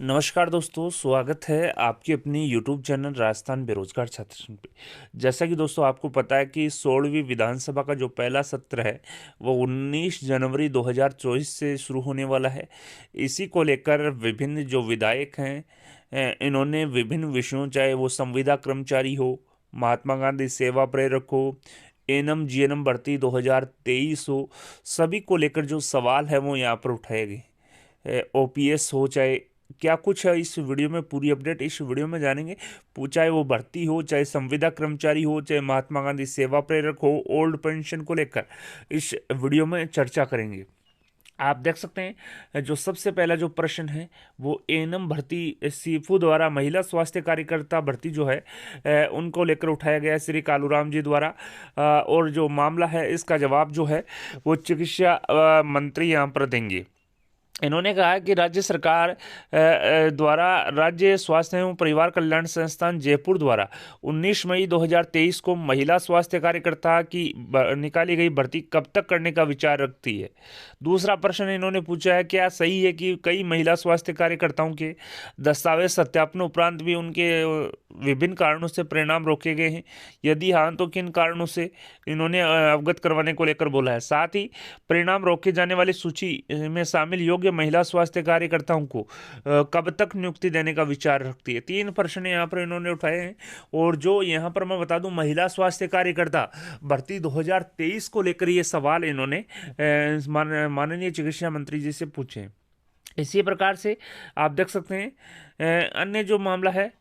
नमस्कार दोस्तों, स्वागत है आपकी अपनी यूट्यूब चैनल राजस्थान बेरोजगार छात्र पे। जैसा कि दोस्तों आपको पता है कि 16वीं विधानसभा का जो पहला सत्र है वो 19 जनवरी 2024 से शुरू होने वाला है। इसी को लेकर विभिन्न जो विधायक हैं इन्होंने विभिन्न विषयों, चाहे वो संविदा कर्मचारी हो, महात्मा गांधी सेवा प्रेरक हो, एएनएम जीएनएम भर्ती 2023 हो, सभी को लेकर जो सवाल है वो यहाँ पर उठाए गए। ओपीएस हो, चाहे क्या कुछ है इस वीडियो में पूरी अपडेट इस वीडियो में जानेंगे। चाहे वो भर्ती हो, चाहे संविदा कर्मचारी हो, चाहे महात्मा गांधी सेवा प्रेरक हो, ओल्ड पेंशन को लेकर इस वीडियो में चर्चा करेंगे। आप देख सकते हैं जो सबसे पहला जो प्रश्न है वो एएनएम भर्ती सीफू द्वारा महिला स्वास्थ्य कार्यकर्ता भर्ती जो है उनको लेकर उठाया गया है श्री कालूराम जी द्वारा। और जो मामला है इसका जवाब जो है वो चिकित्सा मंत्री यहाँ पर देंगे। इन्होंने कहा कि राज्य सरकार द्वारा राज्य स्वास्थ्य एवं परिवार कल्याण संस्थान जयपुर द्वारा 19 मई 2023 को महिला स्वास्थ्य कार्यकर्ता की निकाली गई भर्ती कब तक करने का विचार रखती है। दूसरा प्रश्न इन्होंने पूछा है, क्या सही है कि कई महिला स्वास्थ्य कार्यकर्ताओं के दस्तावेज सत्यापन उपरांत भी उनके विभिन्न कारणों से परिणाम रोके गए हैं? यदि हाँ तो किन कारणों से, इन्होंने अवगत करवाने को लेकर बोला है। साथ ही परिणाम रोके जाने वाली सूची में शामिल योग्य महिला स्वास्थ्य कार्यकर्ताओं को कब तक नियुक्ति देने का विचार रखती है। तीन प्रश्न यहाँ पर इन्होंने उठाए हैं। और जो यहाँ पर मैं बता दूं, महिला स्वास्थ्य कार्यकर्ता भर्ती 2023 को लेकर ये सवाल इन्होंने माननीय चिकित्सा मंत्री जी से पूछे हैं। इसी प्रकार से आप देख सकते हैं अन्य जो मामला है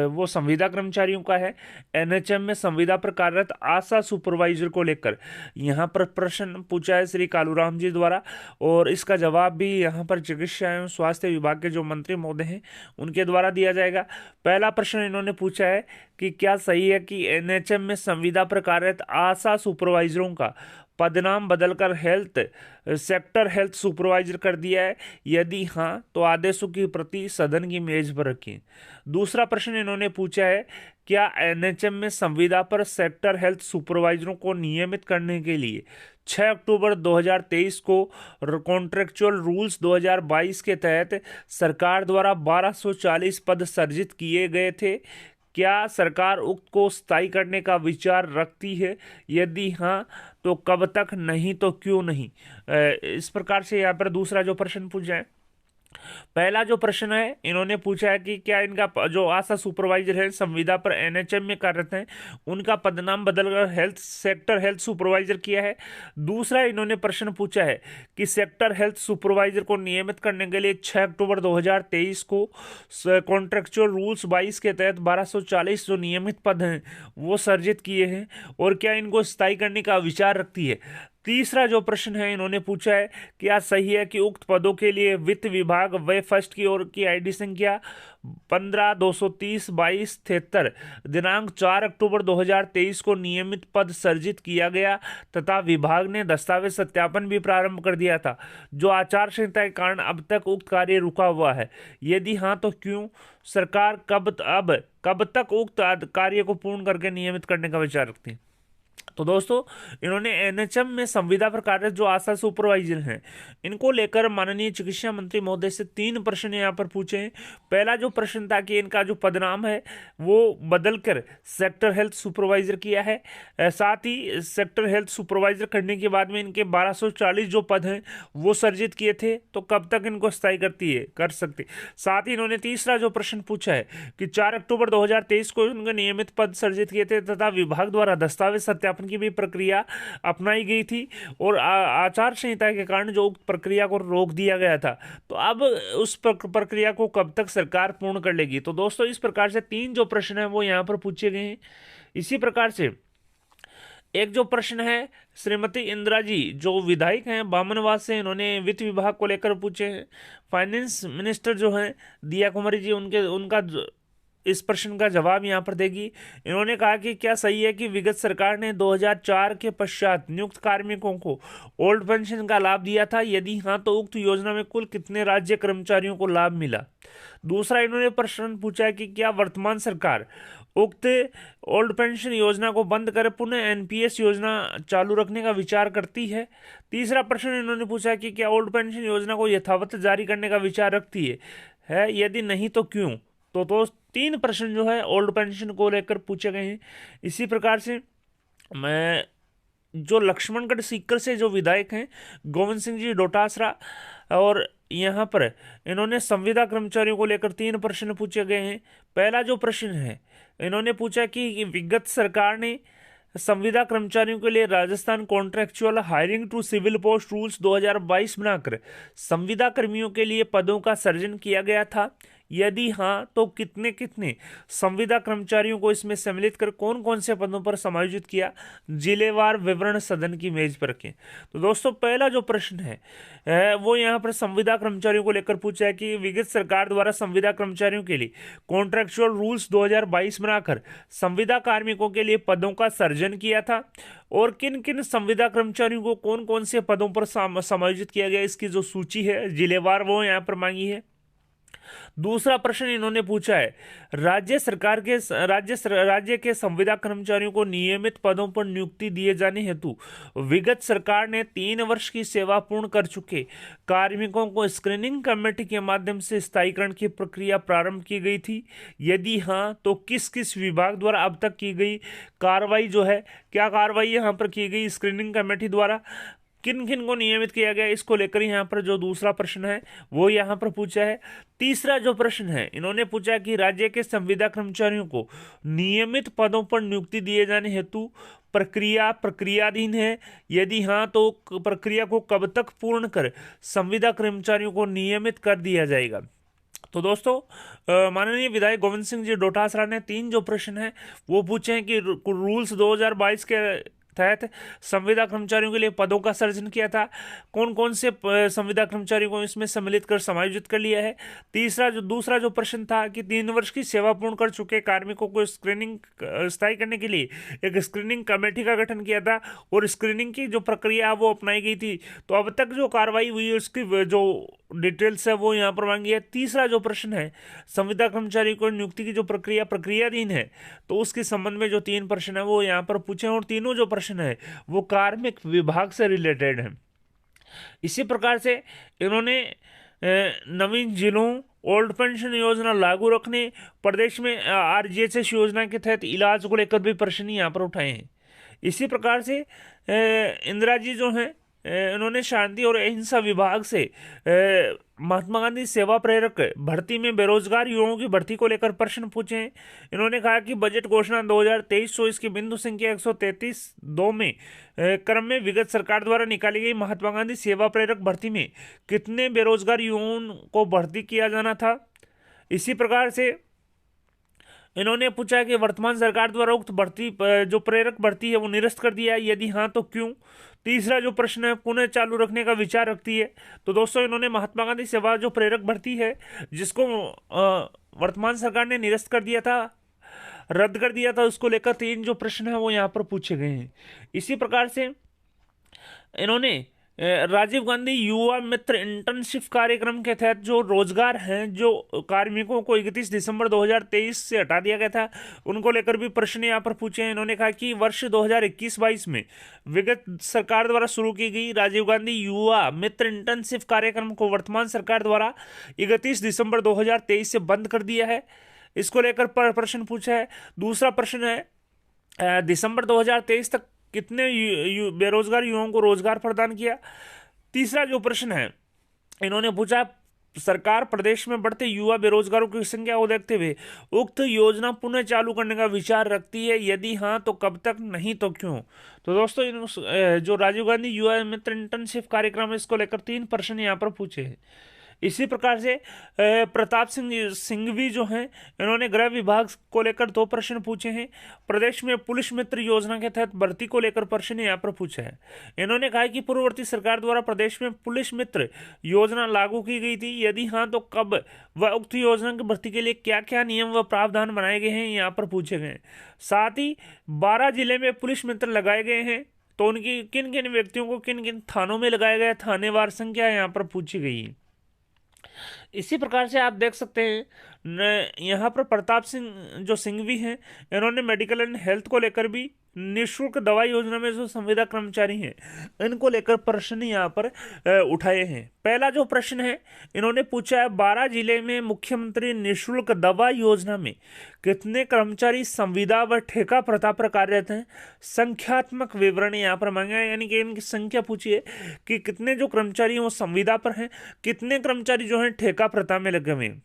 वो संविदा कर्मचारियों का है। एनएचएम में संविदा पर कार्यरत आशा सुपरवाइजर को लेकर यहाँ पर प्रश्न पूछा है श्री कालूराम जी द्वारा, और इसका जवाब भी यहाँ पर चिकित्सा एवं स्वास्थ्य विभाग के जो मंत्री महोदय हैं उनके द्वारा दिया जाएगा। पहला प्रश्न इन्होंने पूछा है कि क्या सही है कि एनएचएम में संविदा पर कार्यरत आशा सुपरवाइजरों का पदनाम बदलकर हेल्थ सेक्टर हेल्थ सुपरवाइजर कर दिया है? यदि हाँ तो आदेशों की प्रति सदन की मेज पर रखें। दूसरा प्रश्न इन्होंने पूछा है, क्या एनएचएम में संविदा पर सेक्टर हेल्थ सुपरवाइजरों को नियमित करने के लिए 6 अक्टूबर 2023 को कॉन्ट्रेक्चुअल रूल्स 2022 के तहत सरकार द्वारा 1240 पद सृजित किए गए थे? क्या सरकार उक्त को स्थायी करने का विचार रखती है? यदि हाँ तो कब तक, नहीं तो क्यों नहीं? इस प्रकार से यहाँ पर दूसरा जो प्रश्न पूछा है। पहला जो प्रश्न है इन्होंने पूछा है कि क्या इनका जो आशा सुपरवाइजर है संविदा पर एनएचएम में कार्यरत हैं उनका पदनाम बदलकर हेल्थ सेक्टर हेल्थ सुपरवाइजर किया है। दूसरा इन्होंने प्रश्न पूछा है कि सेक्टर हेल्थ सुपरवाइजर को नियमित करने के लिए 6 अक्टूबर 2023 को कॉन्ट्रेक्चुअल रूल्स 22 के तहत 1240 जो नियमित पद हैं वो सृजित किए हैं, और क्या इनको स्थायी करने का विचार रखती है। तीसरा जो प्रश्न है इन्होंने पूछा है, क्या सही है कि उक्त पदों के लिए वित्त विभाग वे फर्स्ट की ओर की आईडी संख्या 15-230-22-73 दिनांक 4 अक्टूबर 2023 को नियमित पद सृजित किया गया तथा विभाग ने दस्तावेज सत्यापन भी प्रारंभ कर दिया था, जो आचार संहिता के कारण अब तक उक्त कार्य रुका हुआ है? यदि हाँ तो क्यों? सरकार कब तक उक्त कार्य को पूर्ण करके नियमित करने का विचार रखती है? तो दोस्तों इन्होंने एनएचएम में संविदा पर कार्यरत जो आशा सुपरवाइजर हैं इनको लेकर माननीय चिकित्सा मंत्री महोदय से तीन प्रश्न यहाँ पर पूछे हैं। पहला जो प्रश्न था कि इनका जो पदनाम है वो बदलकर सेक्टर हेल्थ सुपरवाइजर किया है। साथ ही सेक्टर हेल्थ सुपरवाइजर करने के बाद में इनके 1240 जो पद हैं वो सृजित किए थे, तो कब तक इनको स्थायी कर सकती। साथ ही इन्होंने तीसरा जो प्रश्न पूछा है कि 4 अक्टूबर 2023 को इनके नियमित पद सृजित किए थे तथा विभाग द्वारा दस्तावेज सत्यापन की भी प्रक्रिया अपनाई गई थी, और आचार संहिता के कारण जो उक्त प्रक्रिया को रोक दिया गया था, तो अब उस प्रक्रिया को कब तक सरकार पूर्ण कर लेगी। तो दोस्तों इस प्रकार से तीन जो प्रश्न है वो यहाँ पर पूछे गए हैं। इसी प्रकार से एक जो प्रश्न है श्रीमती इंदिरा जी जो विधायक हैं बामनवास से, इन्होंने वित्त विभाग को लेकर पूछे हैं। फाइनेंस मिनिस्टर जो हैं दिया कुमारी जी उनका इस प्रश्न का जवाब यहाँ पर देगी। इन्होंने कहा कि क्या सही है कि विगत सरकार ने 2004 के पश्चात नियुक्त कार्मिकों को ओल्ड पेंशन का लाभ दिया था? यदि हाँ तो उक्त योजना में कुल कितने राज्य कर्मचारियों को लाभ मिला? दूसरा इन्होंने प्रश्न पूछा है कि क्या वर्तमान सरकार उक्त ओल्ड पेंशन योजना को बंद कर पुनः एनपीएस योजना चालू रखने का विचार करती है? तीसरा प्रश्न इन्होंने पूछा कि क्या ओल्ड पेंशन योजना को यथावत जारी करने का विचार रखती है, यदि नहीं तो क्यों? तो 3 प्रश्न जो है ओल्ड पेंशन को लेकर पूछे गए हैं। इसी प्रकार से मैं जो लक्ष्मणगढ़ सीकर से जो विधायक हैं गोविंद सिंह जी डोटासरा, और यहाँ पर इन्होंने संविदा कर्मचारियों को लेकर 3 प्रश्न पूछे गए हैं। पहला जो प्रश्न है इन्होंने पूछा कि विगत सरकार ने संविदा कर्मचारियों के लिए Rajasthan contractual hiring to civil post rules 2022 बनाकर संविदा कर्मियों के लिए पदों का सृजन किया गया था, यदि हाँ तो कितने कितने संविदा कर्मचारियों को इसमें सम्मिलित कर कौन कौन से पदों पर समायोजित किया, जिलेवार विवरण सदन की मेज पर रखें। तो दोस्तों पहला जो प्रश्न है वो यहाँ पर संविदा कर्मचारियों को लेकर पूछा है कि विगत सरकार द्वारा संविदा कर्मचारियों के लिए कॉन्ट्रेक्चुअल रूल्स 2022 बनाकर संविदा कार्मिकों के लिए पदों का सृजन किया था, और किन किन संविदा कर्मचारियों को कौन कौन से पदों पर समायोजित किया गया, इसकी जो सूची है जिलेवार वो यहाँ पर मांगी है। दूसरा प्रश्न इन्होंने पूछा है राज्य सरकार के राज्य के संविदा कर्मचारियों को नियमित पदों पर नियुक्ति दिए जाने हेतु विगत सरकार ने 3 वर्ष की सेवा पूर्ण कर चुके कार्मिकों को स्क्रीनिंग कमेटी के माध्यम से स्थायीकरण की प्रक्रिया प्रारंभ की गई थी, यदि हाँ तो किस किस विभाग द्वारा अब तक की गई कार्रवाई जो है, क्या कार्रवाई यहाँ पर की गई स्क्रीनिंग कमेटी द्वारा, किन किन को नियमित किया गया, इसको लेकर यहाँ पर जो दूसरा प्रश्न है वो यहाँ पर पूछा है। तीसरा जो प्रश्न है इन्होंने पूछा कि राज्य के संविदा कर्मचारियों को नियमित पदों पर नियुक्ति दिए जाने हेतु प्रक्रियाधीन है, यदि हाँ तो प्रक्रिया को कब तक पूर्ण कर संविदा कर्मचारियों को नियमित कर दिया जाएगा। तो दोस्तों माननीय विधायक गोविंद सिंह जी डोटासरा ने 3 जो प्रश्न है वो पूछे हैं कि रूल्स 2022 के तहत संविदा कर्मचारियों के लिए पदों का सृजन किया था, कौन कौन से संविदा कर्मचारियों को इसमें सम्मिलित कर समायोजित कर लिया है। दूसरा जो प्रश्न था कि 3 वर्ष की सेवा पूर्ण कर चुके कार्मिकों को स्क्रीनिंग स्थायी करने के लिए एक स्क्रीनिंग कमेटी का गठन किया था, और स्क्रीनिंग की जो प्रक्रिया वो अपनाई गई थी, तो अब तक जो कार्रवाई हुई है उसकी जो डिटेल्स है वो यहाँ पर मांगी है। तीसरा जो प्रश्न है संविदा कर्मचारी को नियुक्ति की जो प्रक्रियाधीन है, तो उसके संबंध में जो 3 प्रश्न है वो यहाँ पर पूछे हैं, और तीनों जो प्रश्न है वो कार्मिक विभाग से रिलेटेड है। इसी प्रकार से इन्होंने नवीन जिलों ओल्ड पेंशन योजना लागू रखने, प्रदेश में आरजीएचएस योजना के तहत इलाज को लेकर भी प्रश्न यहाँ पर उठाए हैं। इसी प्रकार से इंदिरा जी जो हैं इन्होंने शांति और अहिंसा विभाग से महात्मा गांधी सेवा प्रेरक भर्ती में बेरोजगार युवाओं की भर्ती को लेकर प्रश्न पूछे हैं। इन्होंने कहा कि बजट घोषणा 2023-24 की बिंदु संख्या 133(2) में क्रम में विगत सरकार द्वारा निकाली गई महात्मा गांधी सेवा प्रेरक भर्ती में कितने बेरोजगार युवाओं को भर्ती किया जाना था। इसी प्रकार से इन्होंने पूछा कि वर्तमान सरकार द्वारा उक्त भर्ती जो प्रेरक भर्ती है वो निरस्त कर दिया है, यदि हाँ तो क्यों। तीसरा जो प्रश्न है पुनः चालू रखने का विचार रखती है। तो दोस्तों इन्होंने महात्मा गांधी सेवा जो प्रेरक भर्ती है जिसको वर्तमान सरकार ने निरस्त कर दिया था, रद्द कर दिया था, उसको लेकर 3 जो प्रश्न है वो यहाँ पर पूछे गए हैं। इसी प्रकार से इन्होंने राजीव गांधी युवा मित्र इंटर्नशिप कार्यक्रम के तहत जो रोजगार हैं जो कार्मिकों को 31 दिसंबर 2023 से हटा दिया गया था, उनको लेकर भी प्रश्न यहाँ पर पूछे हैं। इन्होंने कहा कि वर्ष 2021-22 में विगत सरकार द्वारा शुरू की गई राजीव गांधी युवा मित्र इंटर्नशिप कार्यक्रम को वर्तमान सरकार द्वारा 31 दिसंबर 2023 से बंद कर दिया है, इसको लेकर प्रश्न पूछा है। दूसरा प्रश्न है दिसंबर 2023 तक कितने बेरोजगार युवाओं को रोजगार प्रदान किया। तीसरा जो प्रश्न है इन्होंने पूछा सरकार प्रदेश में बढ़ते युवा बेरोजगारों की संख्या को देखते हुए उक्त योजना पुनः चालू करने का विचार रखती है, यदि हाँ तो कब तक, नहीं तो क्यों। तो दोस्तों जो राजीव गांधी युवा मित्र इंटर्नशिप कार्यक्रम है इसको लेकर 3 प्रश्न यहाँ पर पूछे हैं। इसी प्रकार से प्रताप सिंघवी जो हैं इन्होंने गृह विभाग को लेकर 2 प्रश्न पूछे हैं। प्रदेश में पुलिस मित्र योजना के तहत भर्ती को लेकर प्रश्न यहाँ पर पूछा है। इन्होंने कहा कि पूर्ववर्ती सरकार द्वारा प्रदेश में पुलिस मित्र योजना लागू की गई थी, यदि हाँ तो कब व उक्त योजना की भर्ती के लिए क्या क्या नियम व प्रावधान बनाए गए हैं यहाँ पर पूछे गए। साथ ही 12 जिले में पुलिस मित्र लगाए गए हैं, तो उनकी किन किन व्यक्तियों को किन किन थानों में लगाया गया, थानेवार संख्या यहाँ पर पूछी गई है। इसी प्रकार से आप देख सकते हैं यहाँ पर प्रताप सिंह जो सिंघवी हैं, इन्होंने मेडिकल एंड हेल्थ को लेकर भी निःशुल्क दवा योजना में जो संविदा कर्मचारी हैं इनको लेकर प्रश्न यहाँ पर उठाए हैं। पहला जो प्रश्न है इन्होंने पूछा है 12 जिले में मुख्यमंत्री निःशुल्क दवा योजना में कितने कर्मचारी संविदा व ठेका प्रथा पर कार्यरत हैं। संख्यात्मक विवरण यहाँ पर मांगा है, यानी कि इनकी संख्या पूछी है कि कितने जो कर्मचारी हैं वो संविदा पर हैं, कितने कर्मचारी जो हैं ठेका प्रथा में लगे हुए हैं।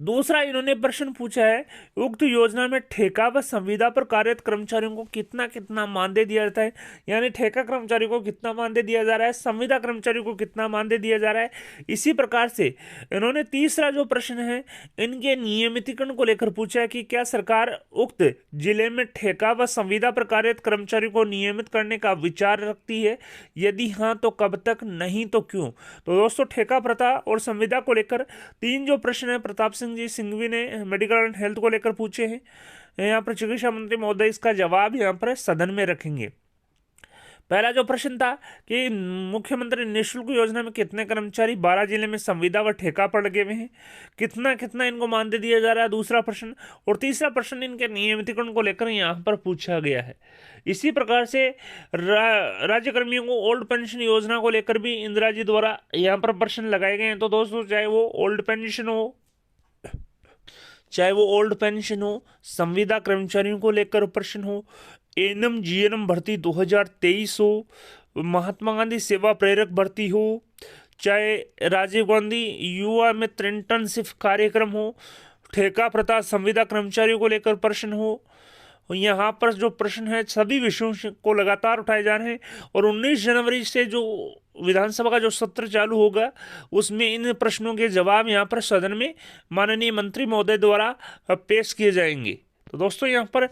दूसरा इन्होंने प्रश्न पूछा है उक्त योजना में ठेका व संविदा पर कार्यरत कर्मचारियों को कितना कितना मानदेय दिया जाता है, यानी ठेका कर्मचारी को कितना मानदेय दिया जा रहा है, संविदा कर्मचारी को कितना मानदेय दिया जा रहा है। इसी प्रकार से इन्होंने तीसरा जो प्रश्न है इनके नियमितीकरण को लेकर पूछा है कि क्या सरकार उक्त जिले में ठेका व संविदा पर कार्यरत कर्मचारी को नियमित करने का विचार रखती है, यदि हाँ तो कब तक, नहीं तो क्यों। तो दोस्तों ठेका प्रथा और संविदा को लेकर 3 जो प्रश्न है प्रताप सिंह जी सिंघवी ने मेडिकल एंड हेल्थ को लेकर पूछे हैं। यहाँ पर चिकित्सा मंत्री महोदय इसका जवाब यहाँ पर सदन में रखेंगे। पहला जो प्रश्न था कि मुख्यमंत्री निःशुल्क योजना में कितने कर्मचारी 12 जिले में संविदा व ठेका पर लगे हुए हैं, कितना कितना इनको मानदेय दिया जा रहा है, दूसरा प्रश्न। और तीसरा प्रश्न इनके नियमितीकरण को लेकर यहाँ पर पूछा गया है। इसी प्रकार से राज्य कर्मियों को ओल्ड पेंशन योजना को लेकर भी इंदिरा जी द्वारा यहाँ पर प्रश्न लगाए गए हैं। तो दोस्तों चाहे वो ओल्ड पेंशन हो, चाहे वो ओल्ड पेंशन हो, संविदा कर्मचारियों को लेकर प्रश्न हो, एएनएम जीएनएम भर्ती 2023 हो, महात्मा गांधी सेवा प्रेरक भर्ती हो, चाहे राजीव गांधी युवा मित्र इंटर्नशिप कार्यक्रम हो, ठेका प्रथा संविदा कर्मचारियों को लेकर प्रश्न हो, यहाँ पर जो प्रश्न है सभी विषयों को लगातार उठाए जा रहे हैं। और 19 जनवरी से जो विधानसभा का जो सत्र चालू होगा उसमें इन प्रश्नों के जवाब यहाँ पर सदन में माननीय मंत्री महोदय द्वारा पेश किए जाएंगे। तो दोस्तों यहाँ पर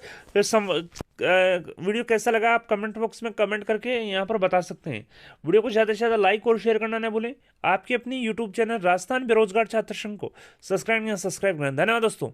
वीडियो कैसा लगा आप कमेंट बॉक्स में कमेंट करके यहाँ पर बता सकते हैं। वीडियो को ज़्यादा से ज़्यादा लाइक और शेयर करना न भूलें। आपकी अपनी यूट्यूब चैनल राजस्थान बेरोजगार छात्र संघ को सब्सक्राइब करें। धन्यवाद दोस्तों।